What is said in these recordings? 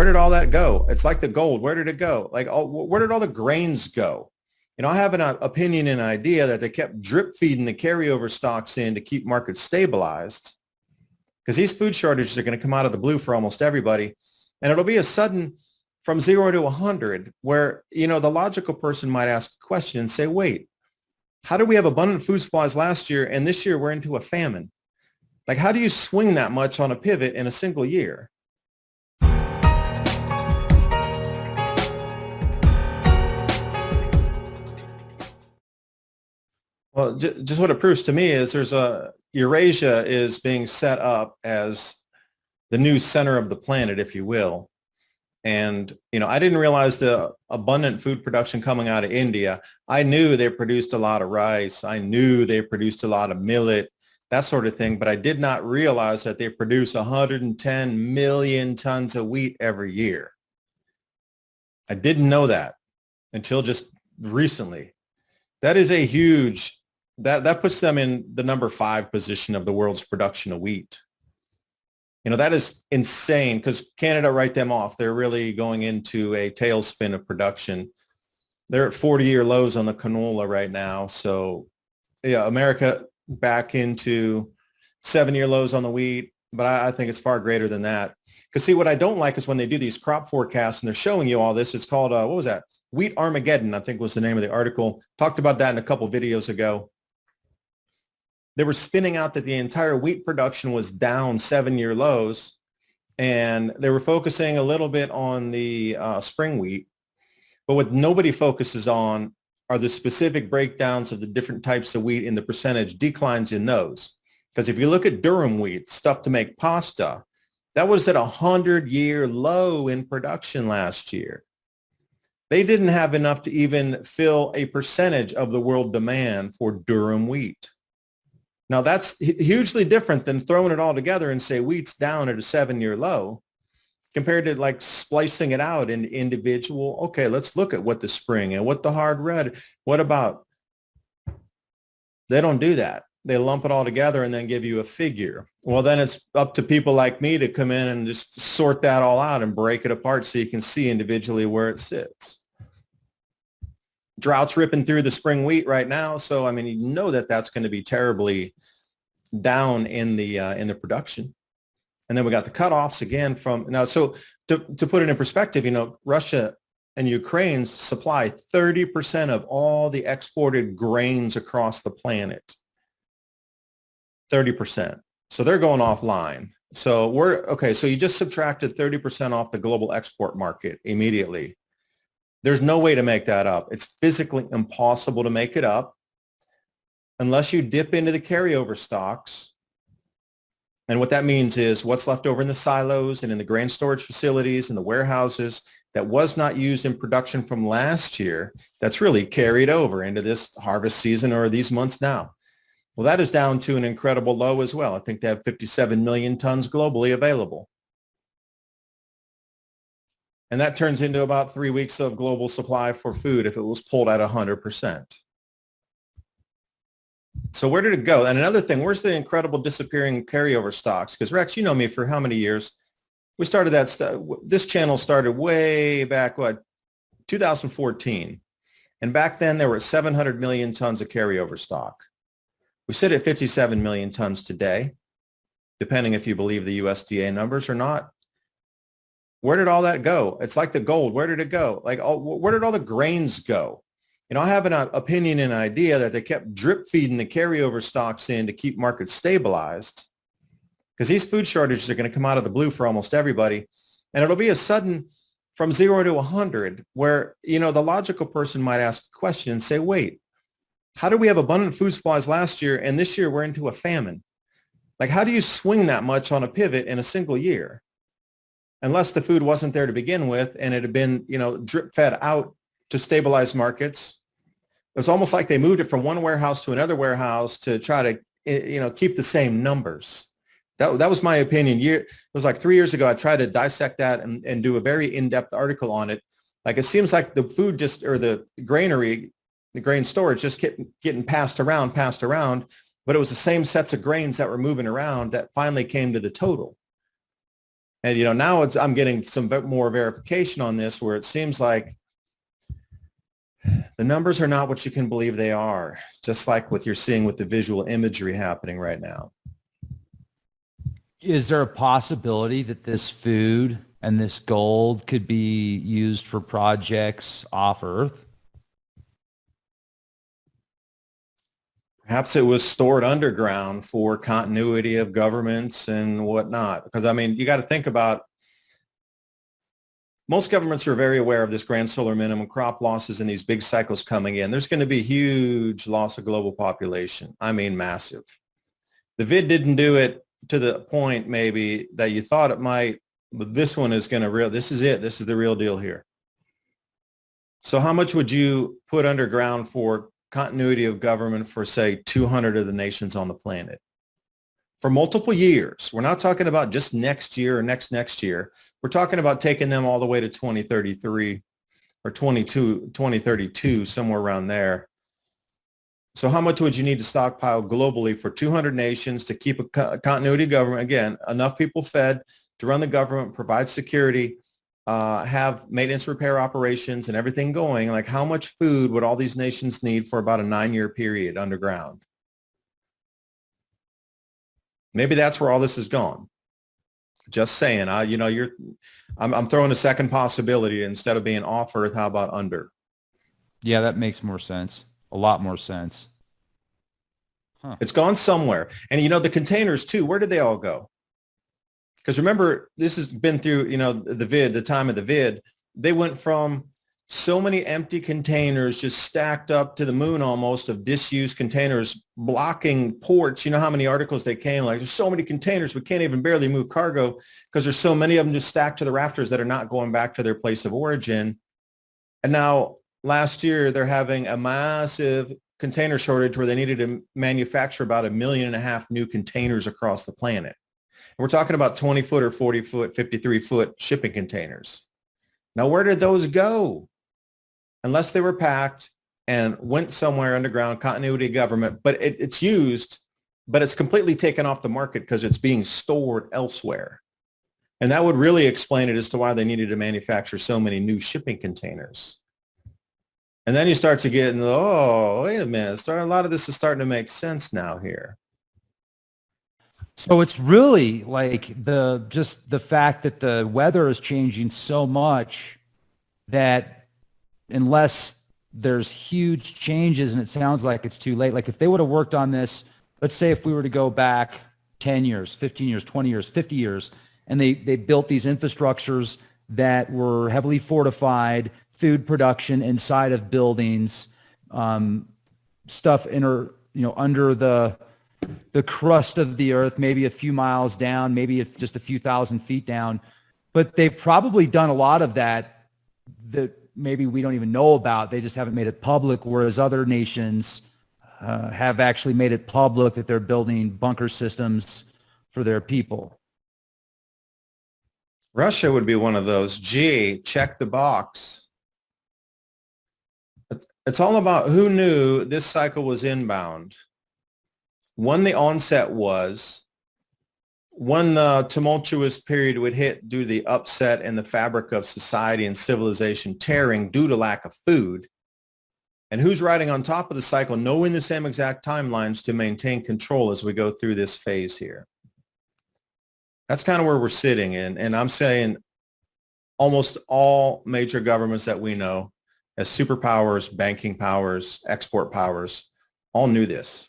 where did all that go? It's like the gold. Where did it go? Like, where did all the grains go? I have an opinion and idea that they kept drip feeding the carryover stocks in to keep markets stabilized, because these food shortages are going to come out of the blue for almost everybody. And it'll be a sudden from 0 to 100 where, the logical person might ask a question and say, wait, how did we have abundant food supplies last year and this year we're into a famine? Like, how do you swing that much on a pivot in a single year? Well, just what it proves to me is Eurasia is being set up as the new center of the planet, if you will. And, I didn't realize the abundant food production coming out of India. I knew they produced a lot of rice. I knew they produced a lot of millet, that sort of thing. But I did not realize that they produce 110 million tons of wheat every year. I didn't know that until just recently. That is a huge, that puts them in the number 5 position of the world's production of wheat. That is insane, because Canada write them off. They're really going into a tailspin of production. They're at 40-year lows on the canola right now. So, yeah, America back into 7-year lows on the wheat. But I think it's far greater than that. Because, see, what I don't like is when they do these crop forecasts and they're showing you all this. It's called, what was that? Wheat Armageddon, I think was the name of the article. Talked about that in a couple videos ago. They were spinning out that the entire wheat production was down 7-year lows, and they were focusing a little bit on the spring wheat. But what nobody focuses on are the specific breakdowns of the different types of wheat and the percentage declines in those. Because if you look at durum wheat, stuff to make pasta, that was at a 100-year low in production last year. They didn't have enough to even fill a percentage of the world demand for durum wheat. Now, that's hugely different than throwing it all together and say wheat's down at a 7-year low compared to like splicing it out into individual. Okay, let's look at what the spring and what the hard red. What about? They don't do that. They lump it all together and then give you a figure. Well, then it's up to people like me to come in and just sort that all out and break it apart so you can see individually where it sits. Drought's ripping through the spring wheat right now. So, I mean, you know that that's going to be terribly down in the production. And then we got the cutoffs again from now. So to put it in perspective, Russia and Ukraine supply 30% of all the exported grains across the planet. 30%. So they're going offline. So so you just subtracted 30% off the global export market immediately. There's no way to make that up. It's physically impossible to make it up unless you dip into the carryover stocks. And what that means is what's left over in the silos and in the grain storage facilities and the warehouses that was not used in production from last year, that's really carried over into this harvest season or these months now. Well, that is down to an incredible low as well. I think they have 57 million tons globally available. And that turns into about 3 weeks of global supply for food if it was pulled at 100%. So where did it go? And another thing, where's the incredible disappearing carryover stocks? Because Rex, you know me for how many years? We started this channel started way back, 2014. And back then there were 700 million tons of carryover stock. We sit at 57 million tons today, depending if you believe the USDA numbers or not. Where did all that go? It's like the gold. Where did it go? Like, where did all the grains go? I have an opinion and idea that they kept drip feeding the carryover stocks in to keep markets stabilized, because these food shortages are going to come out of the blue for almost everybody. And it'll be a sudden from 0 to 100 where, the logical person might ask a question and say, wait, how did we have abundant food supplies last year and this year we're into a famine? Like, how do you swing that much on a pivot in a single year? Unless the food wasn't there to begin with and it had been, drip fed out to stabilize markets. It was almost like they moved it from one warehouse to another warehouse to try to, keep the same numbers. That was my opinion. It was like 3 years ago, I tried to dissect that and do a very in-depth article on it. Like, it seems like the food or the granary, the grain storage just kept getting passed around, but it was the same sets of grains that were moving around that finally came to the total. And, now I'm getting some more verification on this where it seems like the numbers are not what you can believe they are, just like what you're seeing with the visual imagery happening right now. Is there a possibility that this food and this gold could be used for projects off Earth? Perhaps it was stored underground for continuity of governments and whatnot. Because, I mean, you got to think about most governments are very aware of this grand solar minimum, crop losses, and these big cycles coming in. There's going to be huge loss of global population. I mean, massive. The vid didn't do it to the point maybe that you thought it might, but this one is going to this is it. This is the real deal here. So how much would you put underground for continuity of government for, say, 200 of the nations on the planet? For multiple years. We're not talking about just next year or next year. We're talking about taking them all the way to 2033 or 2032, somewhere around there. So how much would you need to stockpile globally for 200 nations to keep a continuity government? Again, enough people fed to run the government, provide security, have maintenance repair operations and everything going. Like, how much food would all these nations need for about a 9-year period underground? Maybe that's where all this is gone. Just saying. I'm throwing a second possibility. Instead of being off Earth, how about under? Yeah, that makes more sense. A lot more sense. Huh. It's gone somewhere. And the containers too, where did they all go? Because remember, this has been through, the time of the vid. They went from so many empty containers just stacked up to the moon almost of disused containers blocking ports. You know how many articles they came, like, there's so many containers, we can't even barely move cargo because there's so many of them just stacked to the rafters that are not going back to their place of origin. And now last year, they're having a massive container shortage where they needed to manufacture about 1.5 million new containers across the planet. And we're talking about 20-foot or 40-foot, 53-foot shipping containers. Now, where did those go? Unless they were packed and went somewhere underground, continuity of government, but it's used, but it's completely taken off the market because it's being stored elsewhere. And that would really explain it as to why they needed to manufacture so many new shipping containers. And then you start to get, oh, wait a minute, a lot of this is starting to make sense now here. So it's really like just the fact that the weather is changing so much that unless there's huge changes, and it sounds like it's too late. Like, if they would have worked on this, let's say if we were to go back 10 years, 15 years, 20 years, 50 years, and they built these infrastructures that were heavily fortified, food production inside of buildings, stuff under the crust of the earth, maybe a few miles down, maybe just a few thousand feet down. But they've probably done a lot of that maybe we don't even know about. They just haven't made it public, whereas other nations have actually made it public that they're building bunker systems for their people. Russia would be one of those. Gee, check the box. It's all about who knew this cycle was inbound, when the onset was, when the tumultuous period would hit due to the upset in the fabric of society and civilization tearing due to lack of food, and who's riding on top of the cycle, knowing the same exact timelines to maintain control as we go through this phase here. That's kind of where we're sitting in. And I'm saying almost all major governments that we know as superpowers, banking powers, export powers, all knew this.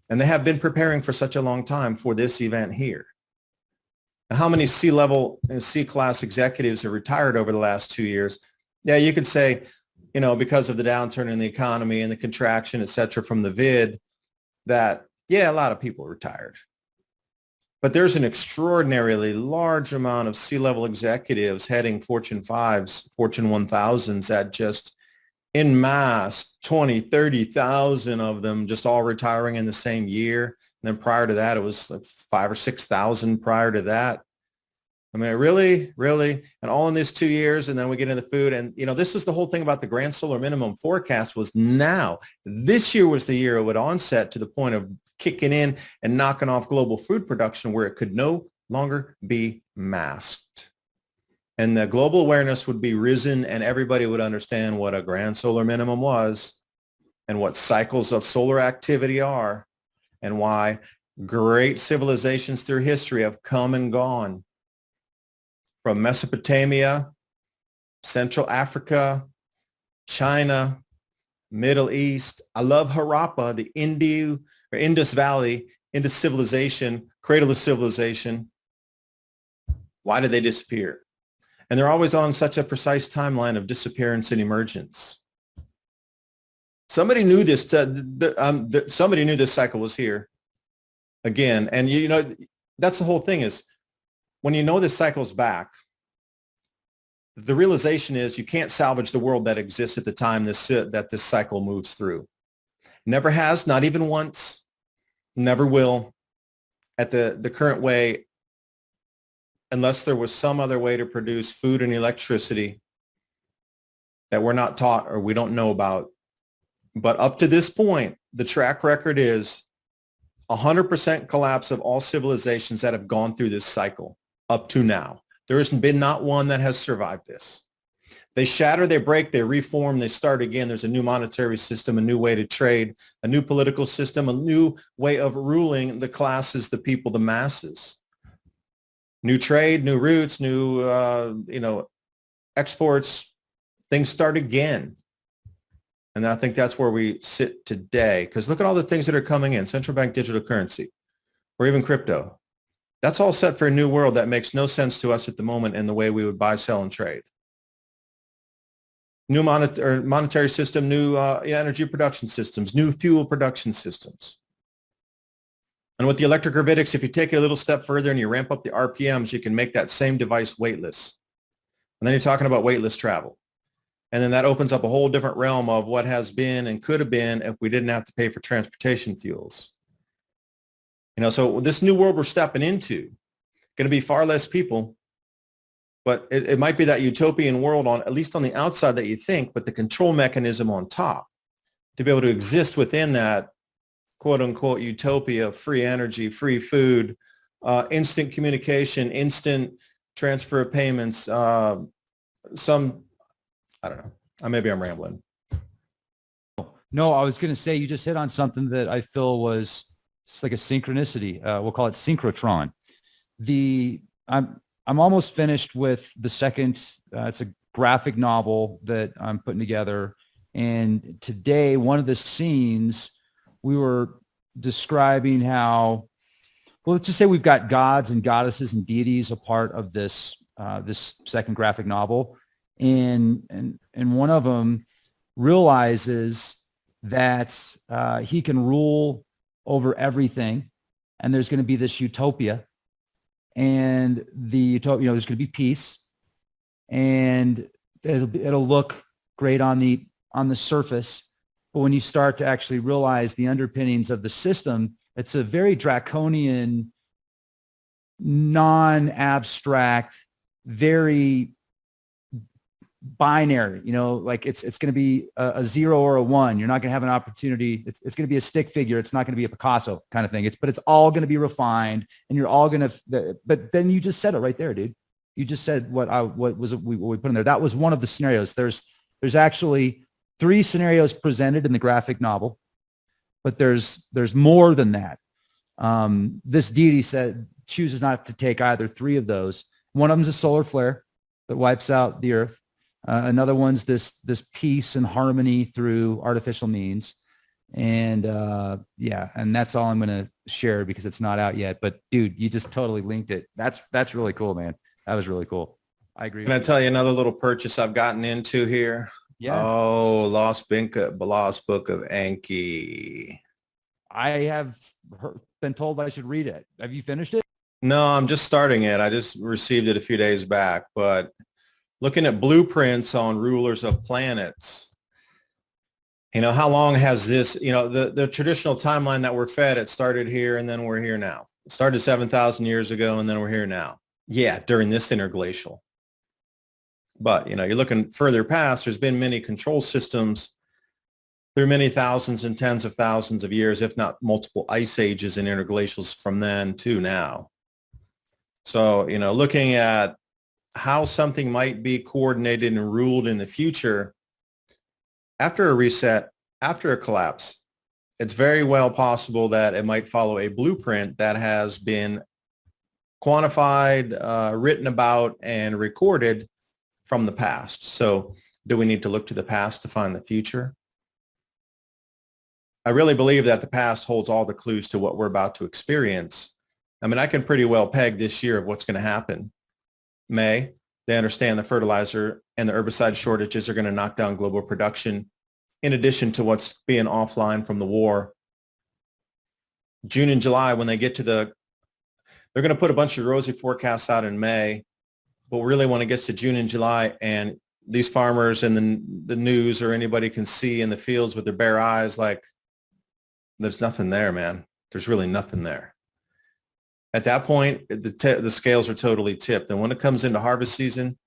And they have been preparing for such a long time for this event here. How many C-level and C-class executives have retired over the last 2 years? Yeah, you could say, because of the downturn in the economy and the contraction, et cetera, from the vid, that, yeah, a lot of people retired. But there's an extraordinarily large amount of C-level executives heading Fortune 5s, Fortune 1000s that just en masse, 20, 30,000 of them just all retiring in the same year. And then prior to that, it was like 5,000 or 6,000 prior to that. I mean, really, and all in this 2 years, and then we get into the food. And, this was the whole thing about the grand solar minimum forecast was now. This year was the year it would onset to the point of kicking in and knocking off global food production where it could no longer be mass. and the global awareness would be risen, and everybody would understand what a grand solar minimum was and what cycles of solar activity are, and why great civilizations through history have come and gone from Mesopotamia, Central Africa, China, Middle East. I love Harappa, the Indus Valley, Indus civilization, cradle of civilization. Why did they disappear? And they're always on such a precise timeline of disappearance and emergence. Somebody knew this. Somebody knew this cycle was here again. And you know, that's the whole thing is when you know this cycle's back, the realization is you can't salvage the world that exists at the time that this cycle moves through. Never has, not even once, never will at the current way, unless there was some other way to produce food and electricity that we're not taught or we don't know about. But up to this point, the track record is 100% collapse of all civilizations that have gone through this cycle up to now. There has been not one that has survived this. They shatter, they break, they reform, they start again. There's a new monetary system, a new way to trade, a new political system, a new way of ruling the classes, the people, the masses. New trade, new routes, new, exports, things start again. And I think that's where we sit today. Because look at all the things that are coming in, central bank digital currency, or even crypto. That's all set for a new world that makes no sense to us at the moment in the way we would buy, sell, and trade. New monetary system, new energy production systems, new fuel production systems. And with the electric gravitics, if you take it a little step further and you ramp up the RPMs, you can make that same device weightless. And then you're talking about weightless travel. And then that opens up a whole different realm of what has been and could have been if we didn't have to pay for transportation fuels. You know, so this new world we're stepping into, going to be far less people, but it might be that utopian world on, at least on the outside that you think, but the control mechanism on top to be able to exist within that quote unquote utopia, free energy, free food, instant communication, instant transfer of payments, I don't know. Maybe I'm rambling. No, I was going to say you just hit on something that I feel was it's like a synchronicity. We'll call it synchrotron. I'm almost finished with the second. It's a graphic novel that I'm putting together. And today, one of the scenes, we were describing how, well, let's just say we've got gods and goddesses and deities a part of this this second graphic novel. And one of them realizes that he can rule over everything, and there's going to be this utopia, and the utopia, there's going to be peace, and it'll look great on the surface, but when you start to actually realize the underpinnings of the system, it's a very draconian, non-abstract, very binary, like it's going to be a 0 or a 1. You're not going to have an opportunity. It's going to be a stick figure. It's not going to be a Picasso kind of thing. But it's all going to be refined, and you're all going to, but then you just said it right there, dude. You just said what we put in there. That was one of the scenarios. There's actually 3 scenarios presented in the graphic novel, but there's more than that. This deity chooses not to take either 3 of those. One of them is a solar flare that wipes out the earth. Another one's this peace and harmony through artificial means. And and that's all I'm going to share because it's not out yet. But dude, you just totally linked it. That's really cool, man. That was really cool. I agree. Can I tell you another little purchase I've gotten into here? Yeah. Oh, Lost Book of Enki. I have been told I should read it. Have you finished it? No, I'm just starting it. I just received it a few days back, but looking at blueprints on rulers of planets, how long has this, the traditional timeline that we're fed, it started here and then we're here now. It started 7,000 years ago and then we're here now. Yeah, during this interglacial. But, you're looking further past, there's been many control systems through many thousands and tens of thousands of years, if not multiple ice ages and interglacials from then to now. So, looking at how something might be coordinated and ruled in the future, after a reset, after a collapse, it's very well possible that it might follow a blueprint that has been quantified, written about, and recorded from the past. So do we need to look to the past to find the future? I really believe that the past holds all the clues to what we're about to experience. I mean, I can pretty well peg this year of what's going to happen. May, they understand the fertilizer and the herbicide shortages are going to knock down global production, in addition to what's being offline from the war. June and July, when they get to they're going to put a bunch of rosy forecasts out in May, but really when it gets to June and July and these farmers in the news or anybody can see in the fields with their bare eyes, like, there's nothing there, man. There's really nothing there. At that point, the scales are totally tipped. And when it comes into harvest season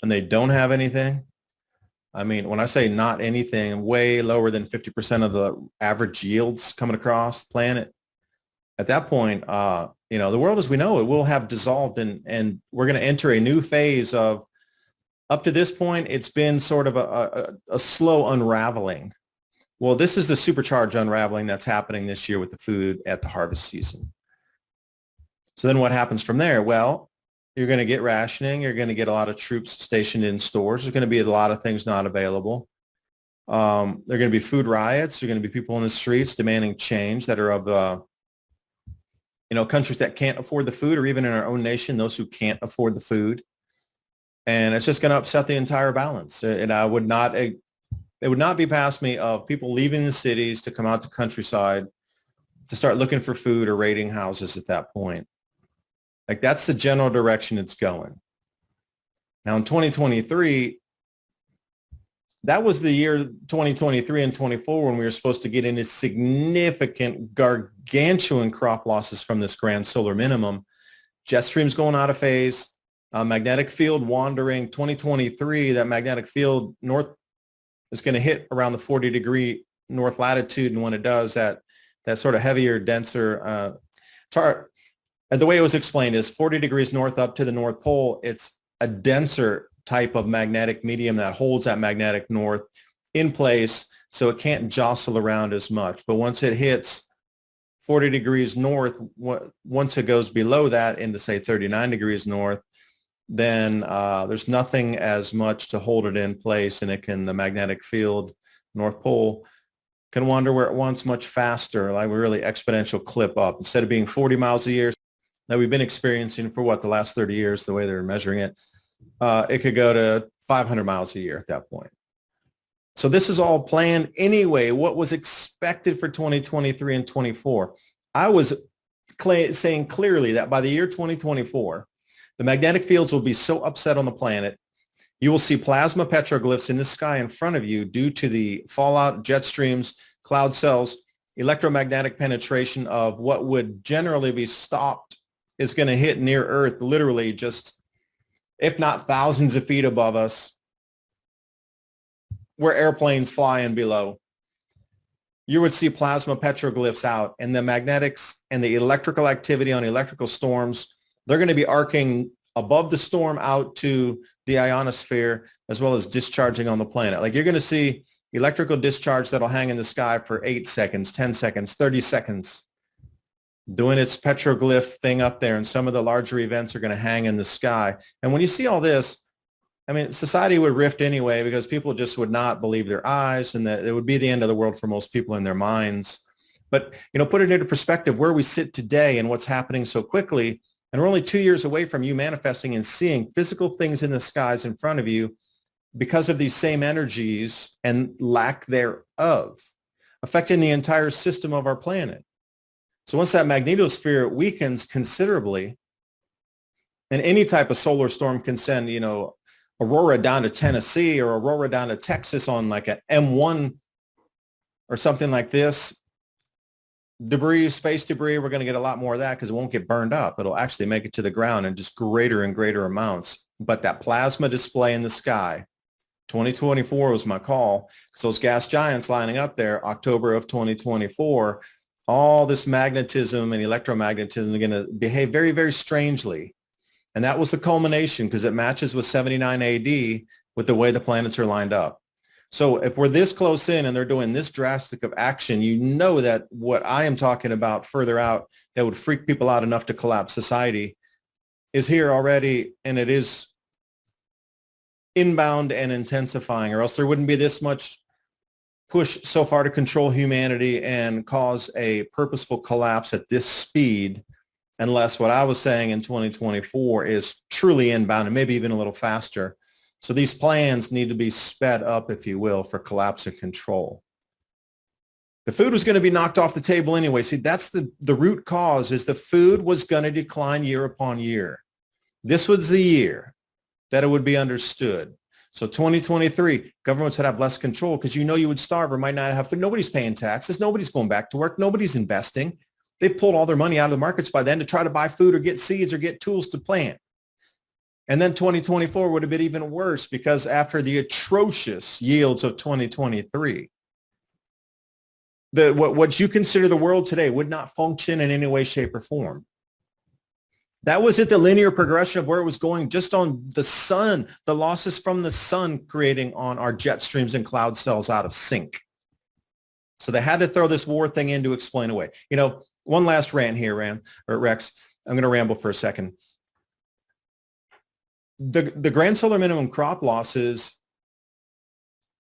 and they don't have anything, I mean, when I say not anything, way lower than 50% of the average yields coming across the planet, at that point, the world as we know it will have dissolved, and we're going to enter a new phase of, up to this point, it's been sort of a slow unraveling. Well, this is the supercharged unraveling that's happening this year with the food at the harvest season. So then what happens from there? Well, you're going to get rationing. You're going to get a lot of troops stationed in stores. There's going to be a lot of things not available. There are going to be food riots. There are going to be people in the streets demanding change that are of, countries that can't afford the food, or even in our own nation, those who can't afford the food. And it's just going to upset the entire balance. And it would not be past me of people leaving the cities to come out to countryside to start looking for food or raiding houses at that point. Like, that's the general direction it's going. Now in 2023, that was the year 2023 and 24 when we were supposed to get into significant gargantuan crop losses from this grand solar minimum. Jet streams going out of phase, magnetic field wandering. 2023, that magnetic field north is going to hit around the 40-degree north latitude. And when it does, that sort of heavier, denser, and the way it was explained is 40 degrees north up to the North Pole, it's a denser type of magnetic medium that holds that magnetic north in place, so it can't jostle around as much. But once it hits 40 degrees north, once it goes below that into, say, 39 degrees north, then there's nothing as much to hold it in place, and the magnetic field, North Pole, can wander where it wants much faster, like a really exponential clip up. Instead of being 40 miles a year that we've been experiencing for the last 30 years, the way they're measuring it, it could go to 500 miles a year at that point. So this is all planned anyway. What was expected for 2023 and 24? I was saying clearly that by the year 2024, the magnetic fields will be so upset on the planet, you will see plasma petroglyphs in the sky in front of you due to the fallout, jet streams, cloud cells, electromagnetic penetration of what would generally be stopped is going to hit near Earth, literally just, if not thousands of feet above us, where airplanes fly in below. You would see plasma petroglyphs out, and the magnetics and the electrical activity on electrical storms, they're going to be arcing above the storm out to the ionosphere, as well as discharging on the planet. Like, you're going to see electrical discharge that'll hang in the sky for 8 seconds, 10 seconds, 30 seconds, doing its petroglyph thing up there. And some of the larger events are going to hang in the sky. And when you see all this, I mean, society would rift anyway, because people just would not believe their eyes, and that it would be the end of the world for most people in their minds. But, put it into perspective where we sit today and what's happening so quickly. And we're only 2 years away from you manifesting and seeing physical things in the skies in front of you because of these same energies and lack thereof, affecting the entire system of our planet. So once that magnetosphere weakens considerably, and any type of solar storm can send, Aurora down to Tennessee or Aurora down to Texas on like an M1 or something like this, debris, space debris, we're going to get a lot more of that because it won't get burned up. It'll actually make it to the ground in just greater and greater amounts. But that plasma display in the sky, 2024 was my call, because those gas giants lining up there, October of 2024, all this magnetism and electromagnetism are going to behave very, very strangely. And that was the culmination because it matches with 79 AD with the way the planets are lined up. So if we're this close in and they're doing this drastic of action, you know that what I am talking about further out that would freak people out enough to collapse society is here already, and it is inbound and intensifying, or else there wouldn't be this much push so far to control humanity and cause a purposeful collapse at this speed, unless what I was saying in 2024 is truly inbound and maybe even a little faster. So these plans need to be sped up, if you will, for collapse and control. The food was going to be knocked off the table anyway. See, that's the root cause, is the food was going to decline year upon year. This was the year that it would be understood. So 2023, governments would have less control because you would starve or might not have food. Nobody's paying taxes. Nobody's going back to work. Nobody's investing. They've pulled all their money out of the markets by then to try to buy food or get seeds or get tools to plant. And then 2024 would have been even worse because after the atrocious yields of 2023, what you consider the world today would not function in any way, shape, or form. That was at the linear progression of where it was going just on the sun, the losses from the sun creating on our jet streams and cloud cells out of sync. So they had to throw this war thing in to explain away. One last rant here, Rex. I'm going to ramble for a second. The grand solar minimum crop losses,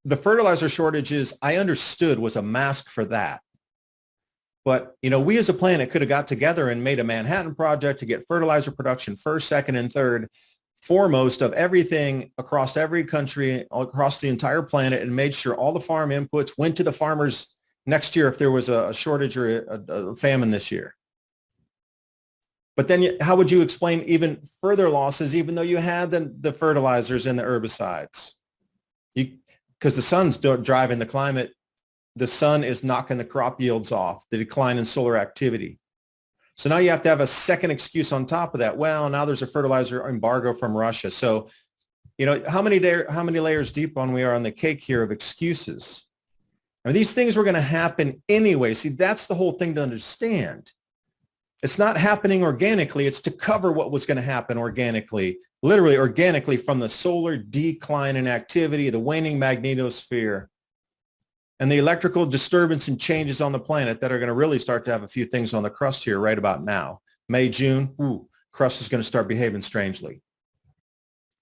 the fertilizer shortages, I understood was a mask for that. But, we as a planet could have got together and made a Manhattan Project to get fertilizer production first, second, and third, foremost of everything across every country, across the entire planet, and made sure all the farm inputs went to the farmers next year if there was a shortage or a famine this year. But then how would you explain even further losses, even though you had the fertilizers and the herbicides? Because the sun's driving the climate. The sun is knocking the crop yields off, the decline in solar activity. So now you have to have a second excuse on top of that. Well, now there's a fertilizer embargo from Russia. So, how many layers deep we are on the cake here of excuses? These things were going to happen anyway. See, that's the whole thing to understand. It's not happening organically. It's to cover what was going to happen organically, literally organically, from the solar decline in activity, the waning magnetosphere, and the electrical disturbance and changes on the planet that are going to really start to have a few things on the crust here right about now. May, June, crust is going to start behaving strangely.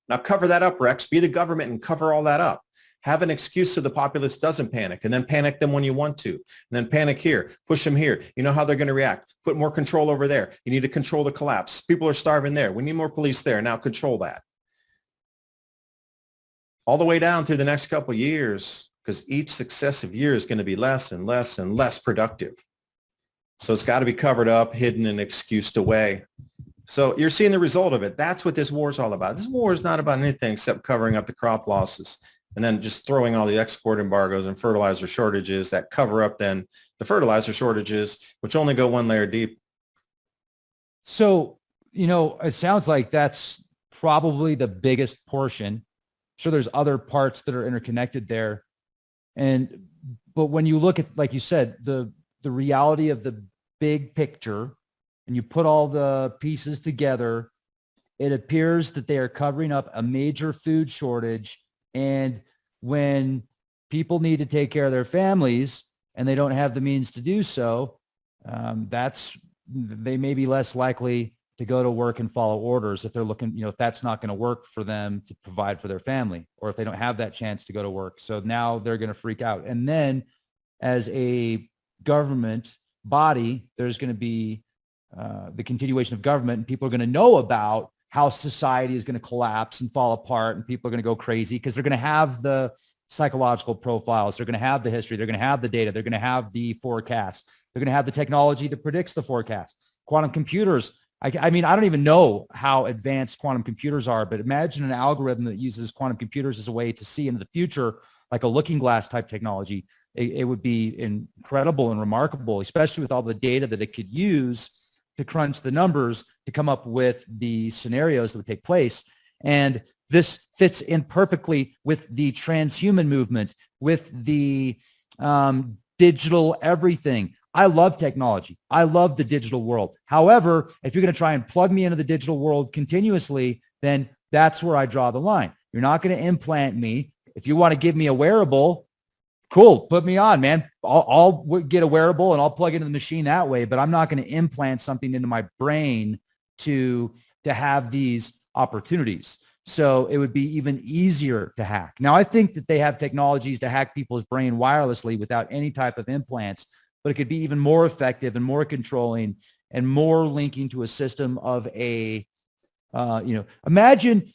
Now cover that up, Rex. Be the government and cover all that up. Have an excuse so the populace doesn't panic, and then panic them when you want to. And then panic here, push them here. You know how they're going to react. Put more control over there. You need to control the collapse. People are starving there. We need more police there. Now control that. All the way down through the next couple of years, because each successive year is going to be less and less and less productive. So it's got to be covered up, hidden, and excused away. So you're seeing the result of it. That's what this war is all about. This war is not about anything except covering up the crop losses and then just throwing all the export embargoes and fertilizer shortages that cover up then the fertilizer shortages, which only go one layer deep. So, it sounds like that's probably the biggest portion. Sure, there's other parts that are interconnected there. But when you look at, like you said, the reality of the big picture, and you put all the pieces together, it appears that they are covering up a major food shortage. And when people need to take care of their families and they don't have the means to do so, they may be less likely to go to work and follow orders if they're looking, if that's not going to work for them to provide for their family, or if they don't have that chance to go to work. So now they're going to freak out. And then as a government body, there's going to be the continuation of government, and people are going to know about how society is going to collapse and fall apart, and people are going to go crazy because they're going to have the psychological profiles. They're going to have the history. They're going to have the data. They're going to have the forecast. They're going to have the technology that predicts the forecast. Quantum computers. I mean, I don't even know how advanced quantum computers are, but imagine an algorithm that uses quantum computers as a way to see into the future, like a looking glass type technology. It would be incredible and remarkable, especially with all the data that it could use to crunch the numbers to come up with the scenarios that would take place. And this fits in perfectly with the transhuman movement, with the digital everything. I love technology. I love the digital world. However, if you're going to try and plug me into the digital world continuously, then that's where I draw the line. You're not going to implant me. If you want to give me a wearable, cool, put me on, man. I'll get a wearable and I'll plug it into the machine that way, but I'm not going to implant something into my brain to have these opportunities. So it would be even easier to hack. Now, I think that they have technologies to hack people's brain wirelessly without any type of implants, but it could be even more effective and more controlling and more linking to a system of a, imagine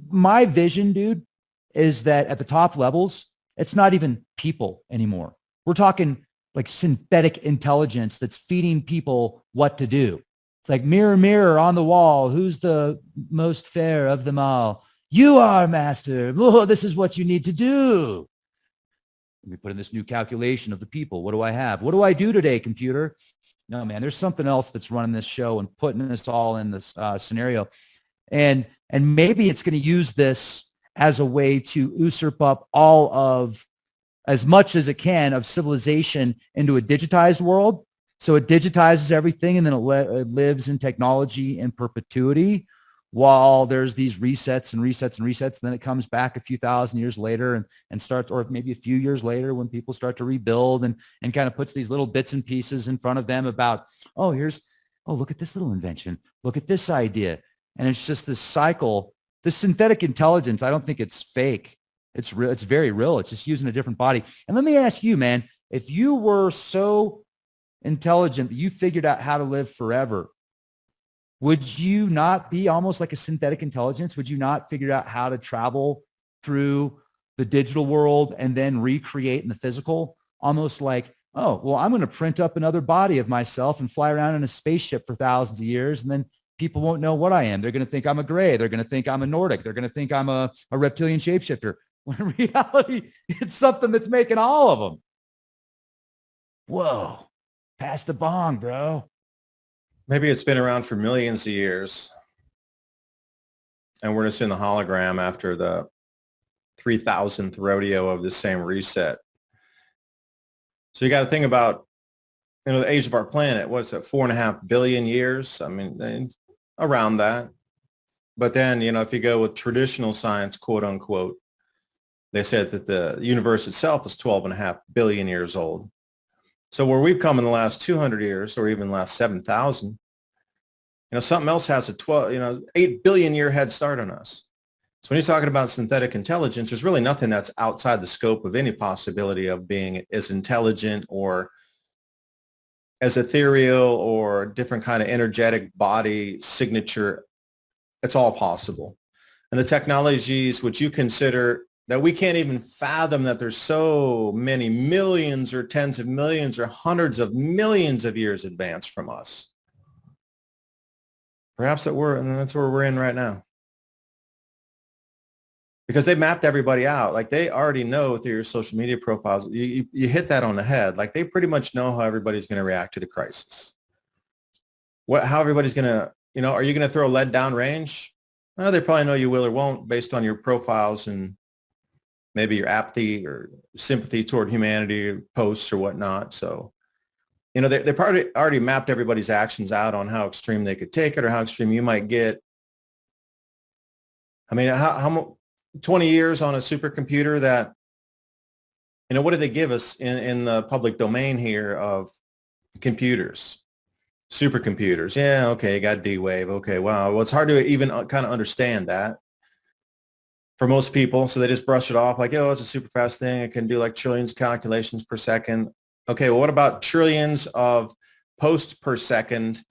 my vision, dude, is that at the top levels, it's not even people anymore. We're talking like synthetic intelligence that's feeding people what to do. It's like mirror, mirror on the wall. Who's the most fair of them all? You are, master. Oh, this is what you need to do. Let me put in this new calculation of the people. What do I have? What do I do today, computer? No, man, there's something else that's running this show and putting us all in this scenario. And maybe it's going to use this as a way to usurp up all of, as much as it can, of civilization into a digitized world. So it digitizes everything, and then it lives in technology in perpetuity while there's these resets and resets and resets. And then it comes back a few thousand years later and starts, or maybe a few years later when people start to rebuild and kind of puts these little bits and pieces in front of them about, oh, look at this little invention. Look at this idea. And it's just this cycle. This synthetic intelligence, I don't think it's fake. It's real. It's very real. It's just using a different body. And let me ask you, man, if you were so intelligent that you figured out how to live forever, would you not be almost like a synthetic intelligence? Would you not figure out how to travel through the digital world and then recreate in the physical? Almost like, oh, well, I'm going to print up another body of myself and fly around in a spaceship for thousands of years, and then people won't know what I am. They're going to think I'm a gray. They're going to think I'm a Nordic. They're going to think I'm a reptilian shapeshifter. When in reality, it's something that's making all of them. Whoa, pass the bong, bro. Maybe it's been around for millions of years, and we're just in the hologram after the 3,000th rodeo of the same reset. So you got to think about, the age of our planet. What's it, 4.5 billion years? I mean, around that. But then, if you go with traditional science, quote unquote, they said that the universe itself is 12.5 billion years old. So where we've come in the last 200 years, or even last 7,000, something else has a 8 billion year head start on us. So when you're talking about synthetic intelligence, there's really nothing that's outside the scope of any possibility of being as intelligent or as ethereal or different kind of energetic body signature. It's all possible. And the technologies which you consider that we can't even fathom, that there's so many millions or tens of millions or hundreds of millions of years advanced from us. Perhaps that's where we're in right now. Because they mapped everybody out. Like, they already know through your social media profiles. You hit that on the head. Like, they pretty much know how everybody's going to react to the crisis. How everybody's going to, are you going to throw lead down range? Well, they probably know you will or won't based on your profiles and maybe your apathy or sympathy toward humanity posts or whatnot. So, they probably already mapped everybody's actions out on how extreme they could take it or how extreme you might get. I mean, how 20 years on a supercomputer that, what do they give us in the public domain here of computers? Supercomputers. Yeah, okay, you got D-Wave. Okay, wow. Well, it's hard to even kind of understand that for most people. So they just brush it off like, oh, it's a super fast thing. It can do like trillions of calculations per second. Okay, well, what about trillions of posts per second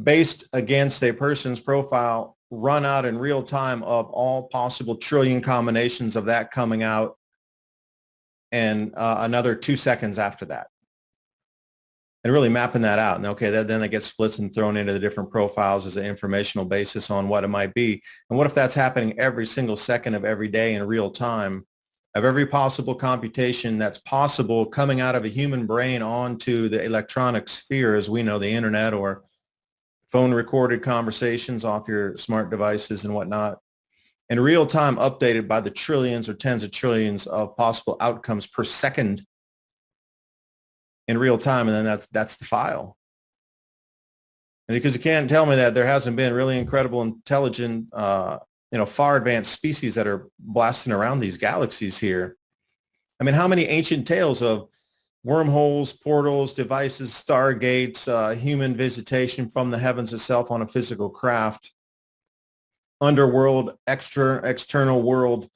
based against a person's profile, run out in real time of all possible trillion combinations of that coming out, and another 2 seconds after that? And really mapping that out. And okay, then it gets splits and thrown into the different profiles as an informational basis on what it might be. And what if that's happening every single second of every day in real time, of every possible computation that's possible coming out of a human brain onto the electronic sphere, as we know, the internet, or phone recorded conversations off your smart devices and whatnot, in real time, updated by the trillions or tens of trillions of possible outcomes per second in real time, and then that's the file. And because you can't tell me that there hasn't been really incredible, intelligent, far advanced species that are blasting around these galaxies here. I mean, how many ancient tales of wormholes, portals, devices, stargates, human visitation from the heavens itself on a physical craft, underworld, external world.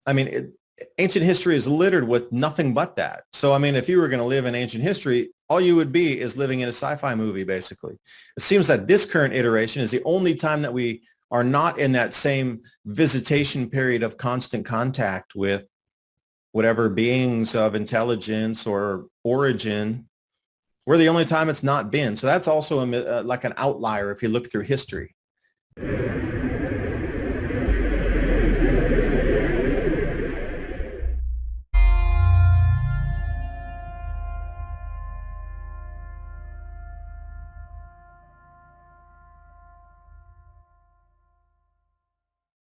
I mean, ancient history is littered with nothing but that. So, I mean, if you were going to live in ancient history, all you would be is living in a sci-fi movie, basically. It seems that this current iteration is the only time that we are not in that same visitation period of constant contact with whatever beings of intelligence or origin. We're the only time it's not been. So that's also like an outlier if you look through history.